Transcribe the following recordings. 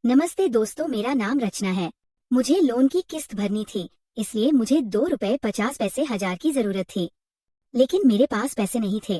नमस्ते दोस्तों, मेरा नाम रचना है। मुझे लोन की किस्त भरनी थी, इसलिए मुझे 2 रुपए 50 पैसे 1000 की जरूरत थी। लेकिन मेरे पास पैसे नहीं थे।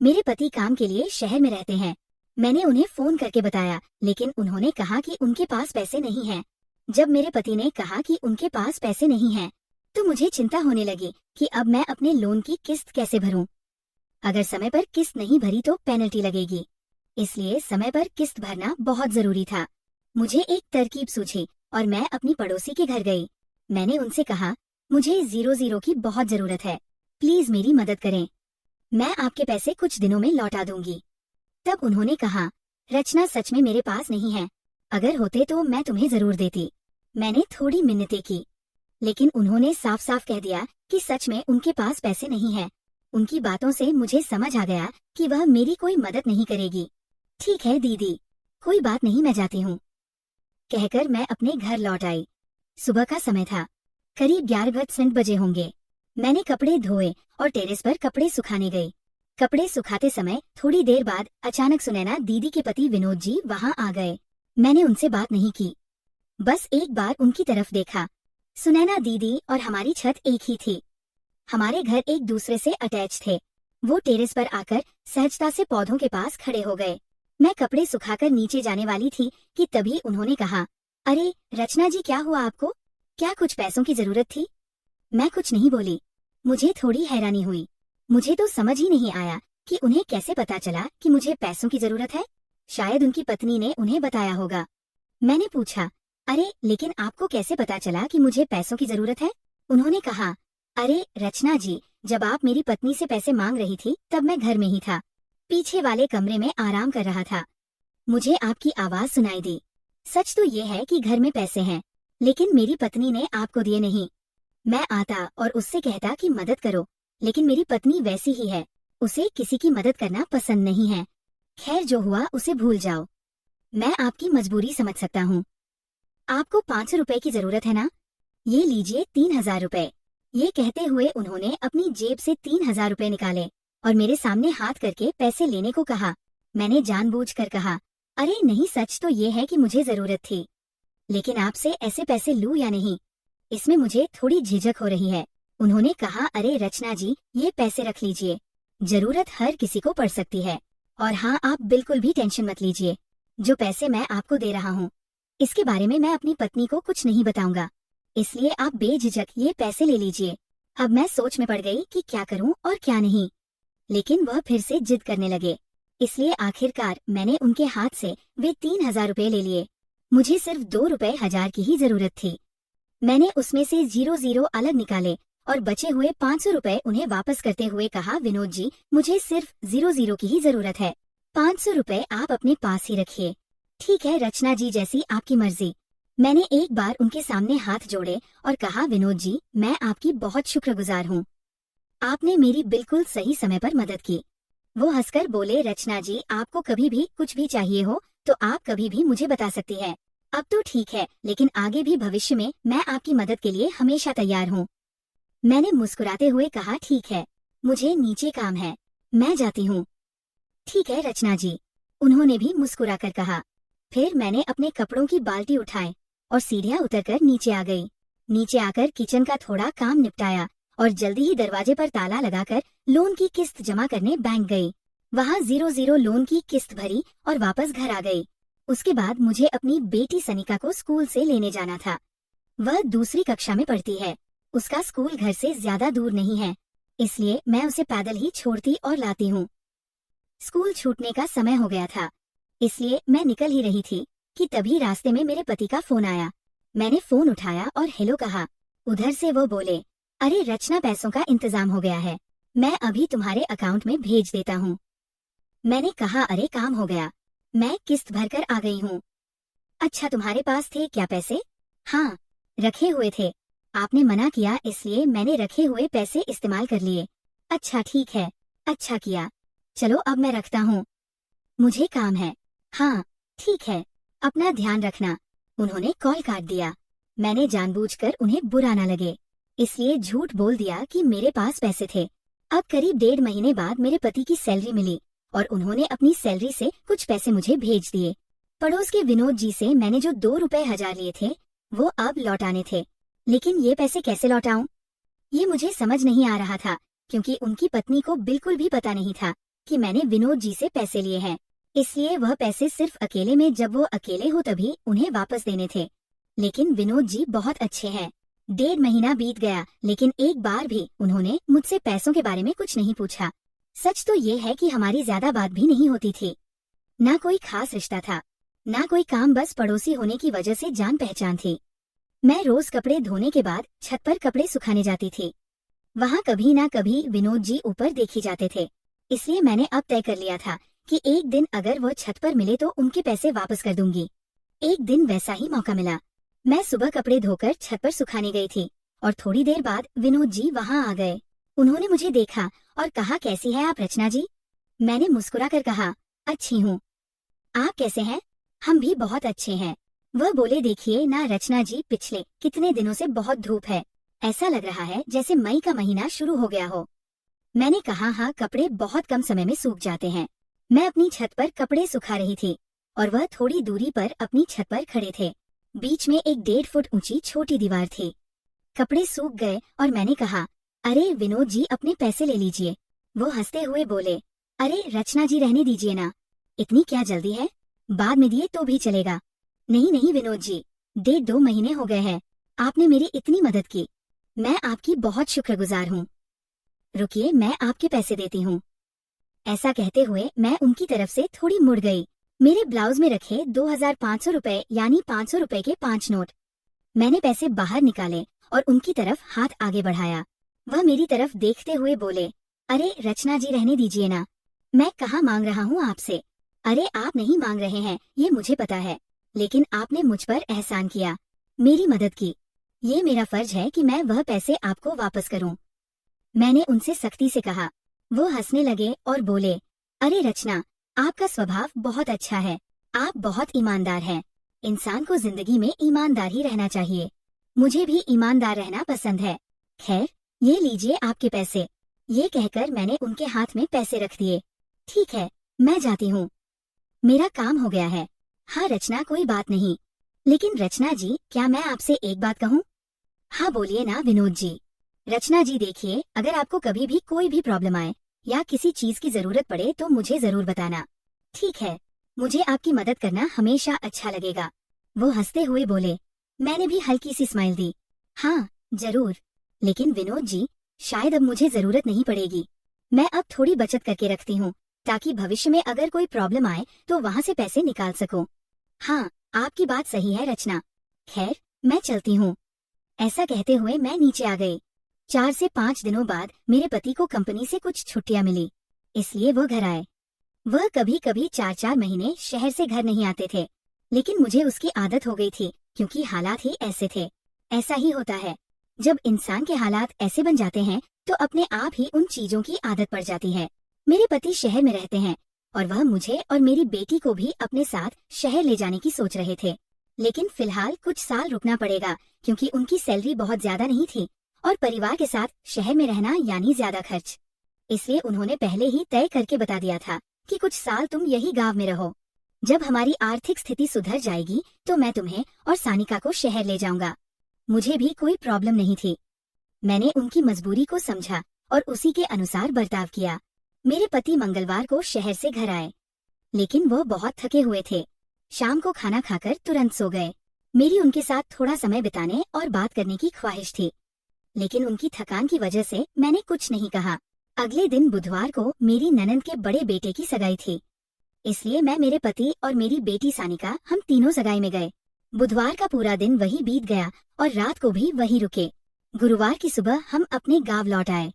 मेरे पति काम के लिए शहर में रहते हैं। मैंने उन्हें फोन करके बताया, लेकिन उन्होंने कहा कि उनके पास पैसे नहीं हैं। जब मेरे पति ने कहा कि उनके पास पैसे नहीं हैं, तो मुझे चिंता होने लगी कि अब मैं अपने लोन की किस्त कैसे भरूं। अगर समय पर किस्त नहीं भरी तो पेनल्टी लगेगी, इसलिए समय पर किस्त भरना बहुत जरूरी था। मुझे एक तरकीब सूझी और मैं अपनी पड़ोसी के घर गई। मैंने उनसे कहा, मुझे 00 की बहुत जरूरत है, प्लीज मेरी मदद करें। मैं आपके पैसे कुछ दिनों में लौटा दूंगी। तब उन्होंने कहा, रचना सच में मेरे पास नहीं है, अगर होते तो मैं तुम्हें जरूर देती। मैंने थोड़ी मिन्नतें की, लेकिन उन्होंने साफ साफ कह दिया कि सच में उनके पास पैसे नहीं है। उनकी बातों से मुझे समझ आ गया कि वह मेरी कोई मदद नहीं करेगी। ठीक है दीदी, कोई बात नहीं, मैं जाती हूँ, कहकर मैं अपने घर लौट आई। सुबह का समय था, करीब 11 बजे होंगे। मैंने कपड़े धोए और टेरेस पर कपड़े सुखाने गई। कपड़े सुखाते समय थोड़ी देर बाद अचानक सुनैना दीदी के पति विनोद जी वहां आ गए। मैंने उनसे बात नहीं की, बस एक बार उनकी तरफ देखा। सुनैना दीदी और हमारी छत एक ही थी। हमारे घर एक दूसरे से अटैच थे। वो टेरेस पर आकर सहजता से पौधों के पास खड़े हो गए। मैं कपड़े सुखाकर नीचे जाने वाली थी कि तभी उन्होंने कहा, अरे रचना जी, क्या हुआ आपको? क्या कुछ पैसों की जरूरत थी? मैं कुछ नहीं बोली। मुझे थोड़ी हैरानी हुई। मुझे तो समझ ही नहीं आया कि उन्हें कैसे पता चला कि मुझे पैसों की जरूरत है। शायद उनकी पत्नी ने उन्हें बताया होगा। मैंने पूछा, अरे लेकिन आपको कैसे पता चला कि मुझे पैसों की जरूरत है? उन्होंने कहा, अरे रचना जी, जब आप मेरी पत्नी से पैसे मांग रही थी तब मैं घर में ही था, पीछे वाले कमरे में आराम कर रहा था। मुझे आपकी आवाज सुनाई दी। सच तो ये है कि घर में पैसे हैं, लेकिन मेरी पत्नी ने आपको दिए नहीं। मैं आता और उससे कहता कि मदद करो, लेकिन मेरी पत्नी वैसी ही है, उसे किसी की मदद करना पसंद नहीं है। खैर, जो हुआ उसे भूल जाओ। मैं आपकी मजबूरी समझ सकता हूँ। आपको 500 रुपए की जरूरत है ना? ये लीजिए 3000 रुपए। ये कहते हुए उन्होंने अपनी जेब से 3000 रुपए निकाले और मेरे सामने हाथ करके पैसे लेने को कहा। मैंने जानबूझकर कहा, अरे नहीं, सच तो ये है कि मुझे जरूरत थी, लेकिन आपसे ऐसे पैसे लूं या नहीं, इसमें मुझे थोड़ी झिझक हो रही है। उन्होंने कहा, अरे रचना जी, ये पैसे रख लीजिए, जरूरत हर किसी को पड़ सकती है। और हाँ, आप बिल्कुल भी टेंशन मत लीजिए, जो पैसे मैं आपको दे रहा हूँ इसके बारे में मैं अपनी पत्नी को कुछ नहीं बताऊंगा, इसलिए आप बेझिझक ये पैसे ले लीजिए। अब मैं सोच में पड़ गई कि क्या करूं और क्या नहीं, लेकिन वह फिर से जिद करने लगे, इसलिए आखिरकार मैंने उनके हाथ से वे 3000 रुपए ले लिए। मुझे सिर्फ 2 रुपए 1000 की ही जरूरत थी। मैंने उसमें से 00 अलग निकाले और बचे हुए 500 रुपए उन्हें वापस करते हुए कहा, विनोद जी, मुझे सिर्फ 00 की ही जरूरत है, 500 रुपए आप अपने पास ही रखिए। ठीक है रचना जी, जैसी आपकी मर्जी। मैंने एक बार उनके सामने हाथ जोड़े और कहा, विनोद जी, मैं आपकी बहुत शुक्रगुजार हूँ, आपने मेरी बिल्कुल सही समय पर मदद की। वो हंसकर बोले, रचना जी, आपको कभी भी कुछ भी चाहिए हो तो आप कभी भी मुझे बता सकती है। अब तो ठीक है, लेकिन आगे भी भविष्य में मैं आपकी मदद के लिए हमेशा तैयार हूँ। मैंने मुस्कुराते हुए कहा, ठीक है, मुझे नीचे काम है, मैं जाती हूँ। ठीक है रचना जी, उन्होंने भी मुस्कुराकर कहा। फिर मैंने अपने कपड़ों की बाल्टी उठाई और सीढ़ियाँ उतरकर नीचे आ गई। नीचे आकर किचन का थोड़ा काम निपटाया और जल्दी ही दरवाजे पर ताला लगाकर लोन की किस्त जमा करने बैंक गई। वहाँ 00 लोन की किस्त भरी और वापस घर आ गई। उसके बाद मुझे अपनी बेटी सनिका को स्कूल से लेने जाना था। वह दूसरी कक्षा में पढ़ती है। उसका स्कूल घर से ज्यादा दूर नहीं है, इसलिए मैं उसे पैदल ही छोड़ती और लाती हूँ। स्कूल छूटने का समय हो गया था, इसलिए मैं निकल ही रही थी कि तभी रास्ते में मेरे पति का फोन आया। मैंने फोन उठाया और हेलो कहा। उधर से वो बोले, अरे रचना, पैसों का इंतजाम हो गया है, मैं अभी तुम्हारे अकाउंट में भेज देता हूँ। मैंने कहा, अरे काम हो गया, मैं किस्त भरकर आ गई हूँ। अच्छा, तुम्हारे पास थे क्या पैसे? हाँ, रखे हुए थे, आपने मना किया इसलिए मैंने रखे हुए पैसे इस्तेमाल कर लिए। अच्छा ठीक है, अच्छा किया, चलो अब मैं रखता हूँ, मुझे काम है। हाँ ठीक है, अपना ध्यान रखना। उन्होंने कॉल काट दिया। मैंने जानबूझकर उन्हें बुरा न लगे इसलिए झूठ बोल दिया कि मेरे पास पैसे थे। अब करीब 1.5 महीने बाद मेरे पति की सैलरी मिली और उन्होंने अपनी सैलरी से कुछ पैसे मुझे भेज दिए। पड़ोस के विनोद जी से मैंने जो 2 रुपए 1000 लिए थे वो अब लौटाने थे, लेकिन ये पैसे कैसे लौटाऊं? ये मुझे समझ नहीं आ रहा था, क्योंकि उनकी पत्नी को बिल्कुल भी पता नहीं था कि मैंने विनोद जी से पैसे लिए हैं। इसलिए वह पैसे सिर्फ अकेले में जब वो अकेले हो तभी उन्हें वापस देने थे। लेकिन विनोद जी बहुत अच्छे हैं। 1.5 महीना बीत गया, लेकिन एक बार भी उन्होंने मुझसे पैसों के बारे में कुछ नहीं पूछा। सच तो ये है कि हमारी ज्यादा बात भी नहीं होती थी। ना कोई खास रिश्ता था, ना कोई काम, बस पड़ोसी होने की वजह से जान पहचान थी। मैं रोज कपड़े धोने के बाद छत पर कपड़े सुखाने जाती थी। वहाँ कभी ना कभी विनोद जी ऊपर देखे जाते थे। इसलिए मैंने अब तय कर लिया था कि एक दिन अगर वो छत पर मिले तो उनके पैसे वापस कर दूंगी। एक दिन वैसा ही मौका मिला। मैं सुबह कपड़े धोकर छत पर सुखाने गई थी और थोड़ी देर बाद विनोद जी वहाँ आ गए। उन्होंने मुझे देखा और कहा, कैसी है आप रचना जी? मैंने मुस्कुरा कर कहा, अच्छी हूँ। आप कैसे हैं? हम भी बहुत अच्छे हैं। वह बोले, देखिए ना रचना जी, पिछले कितने दिनों से बहुत धूप है। ऐसा लग रहा है जैसे मई का महीना शुरू हो गया हो। मैंने कहा, हाँ, कपड़े बहुत कम समय में सूख जाते हैं। मैं अपनी छत पर कपड़े सुखा रही थी और वह थोड़ी दूरी पर अपनी छत पर खड़े थे। बीच में एक 1.5 फुट ऊंची छोटी दीवार थी। कपड़े सूख गए और मैंने कहा, अरे विनोद जी, अपने पैसे ले लीजिए। वो हंसते हुए बोले, अरे रचना जी, रहने दीजिए ना, इतनी क्या जल्दी है, बाद में दिए तो भी चलेगा। नहीं नहीं विनोद जी, 1.5-2 महीने हो गए हैं, आपने मेरी इतनी मदद की, मैं आपकी बहुत शुक्रगुजार हूँ। रुकिए, मैं आपके पैसे देती हूँ। ऐसा कहते हुए मैं उनकी तरफ से थोड़ी मुड़ गई। मेरे ब्लाउज में रखे 2500 रुपए यानी 500 रुपए के 5 नोट। मैंने पैसे बाहर निकाले और उनकी तरफ हाथ आगे बढ़ाया। वह मेरी तरफ देखते हुए बोले, अरे रचना जी, रहने दीजिए ना, मैं कहाँ मांग रहा हूँ आपसे। अरे आप नहीं मांग रहे हैं, ये मुझे पता है, लेकिन आपने मुझ पर एहसान किया, मेरी मदद की। ये मेरा फर्ज है कि मैं वह पैसे आपको वापस करूं। मैंने उनसे सख्ती से कहा। वो हंसने लगे और बोले, अरे रचना, आपका स्वभाव बहुत अच्छा है, आप बहुत ईमानदार हैं। इंसान को जिंदगी में ईमानदार ही रहना चाहिए। मुझे भी ईमानदार रहना पसंद है। खैर, ये लीजिए आपके पैसे। ये कहकर मैंने उनके हाथ में पैसे रख दिए। ठीक है, मैं जाती हूँ, मेरा काम हो गया है। हाँ रचना, कोई बात नहीं। लेकिन रचना जी, क्या मैं आपसे एक बात कहूँ? हाँ बोलिए ना विनोद जी। रचना जी, देखिए, अगर आपको कभी भी कोई भी प्रॉब्लम आए या किसी चीज की जरूरत पड़े तो मुझे जरूर बताना, ठीक है? मुझे आपकी मदद करना हमेशा अच्छा लगेगा। वो हंसते हुए बोले। मैंने भी हल्की सी स्माइल दी। हाँ जरूर, लेकिन विनोद जी, शायद अब मुझे जरूरत नहीं पड़ेगी। मैं अब थोड़ी बचत करके रखती हूँ, ताकि भविष्य में अगर कोई प्रॉब्लम आए तो वहाँ से पैसे निकाल सकूं। हाँ, आपकी बात सही है रचना। खैर, मैं चलती हूँ। ऐसा कहते हुए मैं नीचे आ गई। 4 से 5 दिनों बाद मेरे पति को कंपनी से कुछ छुट्टियां मिली, इसलिए वो घर आए। वह कभी कभी 4-4 महीने शहर से घर नहीं आते थे, लेकिन मुझे उसकी आदत हो गई थी, क्योंकि हालात ही ऐसे थे। ऐसा ही होता है, जब इंसान के हालात ऐसे बन जाते हैं तो अपने आप ही उन चीजों की आदत पड़ जाती है। मेरे पति शहर में रहते हैं और वह मुझे और मेरी बेटी को भी अपने साथ शहर ले जाने की सोच रहे थे, लेकिन फिलहाल कुछ साल रुकना पड़ेगा, क्योंकि उनकी सैलरी बहुत ज्यादा नहीं थी और परिवार के साथ शहर में रहना यानी ज्यादा खर्च। इसलिए उन्होंने पहले ही तय करके बता दिया था कि कुछ साल तुम यही गांव में रहो। जब हमारी आर्थिक स्थिति सुधर जाएगी तो मैं तुम्हें और सानिका को शहर ले जाऊंगा। मुझे भी कोई प्रॉब्लम नहीं थी। मैंने उनकी मजबूरी को समझा और उसी के अनुसार बर्ताव किया। मेरे पति मंगलवार को शहर से घर आए, लेकिन वो बहुत थके हुए थे। शाम को खाना खाकर तुरंत सो गए। मेरी उनके साथ थोड़ा समय बिताने और बात करने की ख्वाहिश थी, लेकिन उनकी थकान की वजह से मैंने कुछ नहीं कहा। अगले दिन बुधवार को मेरी ननंद के बड़े बेटे की सगाई थी, इसलिए मैं, मेरे पति और मेरी बेटी सानिका, हम तीनों सगाई में गए। बुधवार का पूरा दिन वही बीत गया और रात को भी वही रुके। गुरुवार की सुबह हम अपने गांव लौट आए।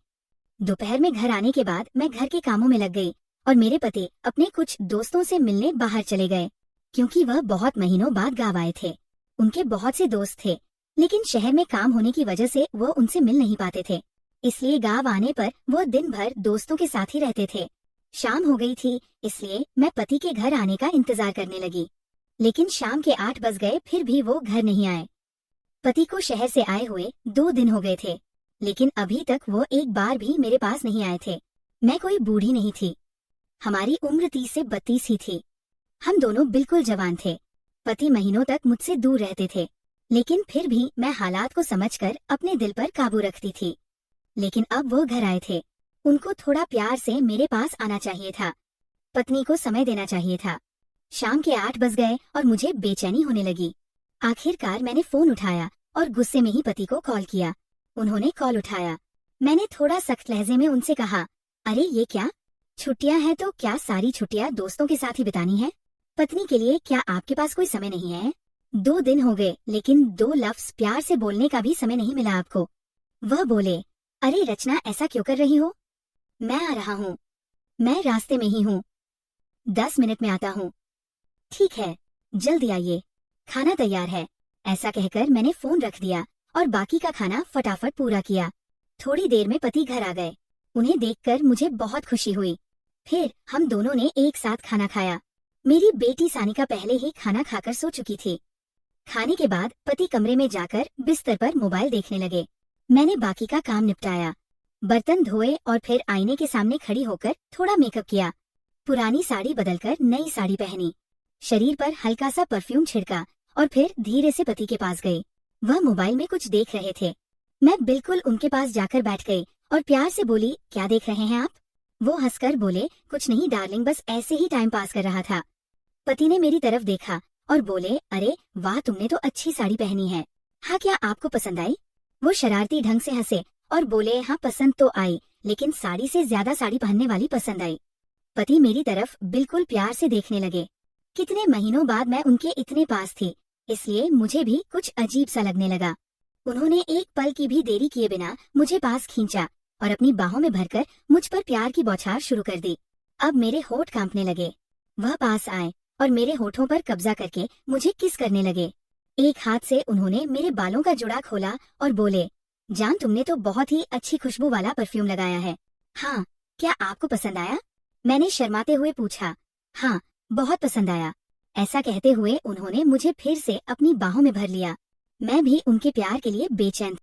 दोपहर में घर आने के बाद मैं घर के कामों में लग गई और मेरे पति अपने कुछ दोस्तों से मिलने बाहर चले गए, क्योंकि वह बहुत महीनों बाद गांव आए थे। उनके बहुत से दोस्त थे, लेकिन शहर में काम होने की वजह से वो उनसे मिल नहीं पाते थे, इसलिए गांव आने पर वो दिन भर दोस्तों के साथ ही रहते थे। शाम हो गई थी, इसलिए मैं पति के घर आने का इंतजार करने लगी, लेकिन शाम के 8 बज गए, फिर भी वो घर नहीं आए। पति को शहर से आए हुए 2 दिन हो गए थे, लेकिन अभी तक वो एक बार भी मेरे पास नहीं आए थे। मैं कोई बूढ़ी नहीं थी, हमारी उम्र 30 से 32 ही थी। हम दोनों बिल्कुल जवान थे। पति महीनों तक मुझसे दूर रहते थे, लेकिन फिर भी मैं हालात को समझकर अपने दिल पर काबू रखती थी। लेकिन अब वो घर आए थे। उनको थोड़ा प्यार से मेरे पास आना चाहिए था। पत्नी को समय देना चाहिए था। शाम के 8 बज गए और मुझे बेचैनी होने लगी। आखिरकार मैंने फोन उठाया और गुस्से में ही पति को कॉल किया। उन्होंने कॉल उठाया। मैंने थोड़ा सख्त लहजे में उनसे कहा, अरे ये क्या, छुट्टियां हैं तो क्या सारी छुट्टियां दोस्तों के साथ ही बितानी है? पत्नी के लिए क्या आपके पास कोई समय नहीं है? 2 दिन हो गए लेकिन 2 लफ्ज प्यार से बोलने का भी समय नहीं मिला आपको। वह बोले, अरे रचना ऐसा क्यों कर रही हो? मैं आ रहा हूँ। मैं रास्ते में ही हूँ। 10 मिनट में आता हूँ। ठीक है, जल्दी आइए, खाना तैयार है। ऐसा कहकर मैंने फोन रख दिया और बाकी का खाना फटाफट पूरा किया। थोड़ी देर में पति घर आ गए। उन्हें देखकर मुझे बहुत खुशी हुई। फिर हम दोनों ने एक साथ खाना खाया। मेरी बेटी सानिका पहले ही खाना खाकर सो चुकी थी। खाने के बाद पति कमरे में जाकर बिस्तर पर मोबाइल देखने लगे। मैंने बाकी का काम निपटाया, बर्तन धोए और फिर आईने के सामने खड़ी होकर थोड़ा मेकअप किया। पुरानी साड़ी बदलकर नई साड़ी पहनी, शरीर पर हल्का सा परफ्यूम छिड़का और फिर धीरे से पति के पास गई। वह मोबाइल में कुछ देख रहे थे। मैं बिल्कुल उनके पास जाकर बैठ गई और प्यार से बोली, क्या देख रहे हैं आप? वो हंसकर बोले, कुछ नहीं डार्लिंग, बस ऐसे ही टाइम पास कर रहा था। पति ने मेरी तरफ देखा और बोले, अरे वाह, तुमने तो अच्छी साड़ी पहनी है। हाँ, क्या आपको पसंद आई? वो शरारती ढंग से हंसे और बोले, हाँ पसंद तो आई, लेकिन साड़ी से ज्यादा साड़ी पहनने वाली पसंद आई। पति मेरी तरफ बिल्कुल प्यार से देखने लगे। कितने महीनों बाद मैं उनके इतने पास थी, इसलिए मुझे भी कुछ अजीब सा लगने लगा। उन्होंने एक पल की भी देरी किए बिना मुझे पास खींचा और अपनी बाहों में भरकर मुझ पर प्यार की बौछार शुरू कर दी। अब मेरे होठ कांपने लगे। वह पास आए और मेरे होठों पर कब्जा करके मुझे किस करने लगे। एक हाथ से उन्होंने मेरे बालों का जुड़ा खोला और बोले, जान, तुमने तो बहुत ही अच्छी खुशबू वाला परफ्यूम लगाया है। हाँ, क्या आपको पसंद आया? मैंने शर्माते हुए पूछा। हाँ, बहुत पसंद आया। ऐसा कहते हुए उन्होंने मुझे फिर से अपनी बाहों में भर लिया। मैं भी उनके प्यार के लिए बेचैन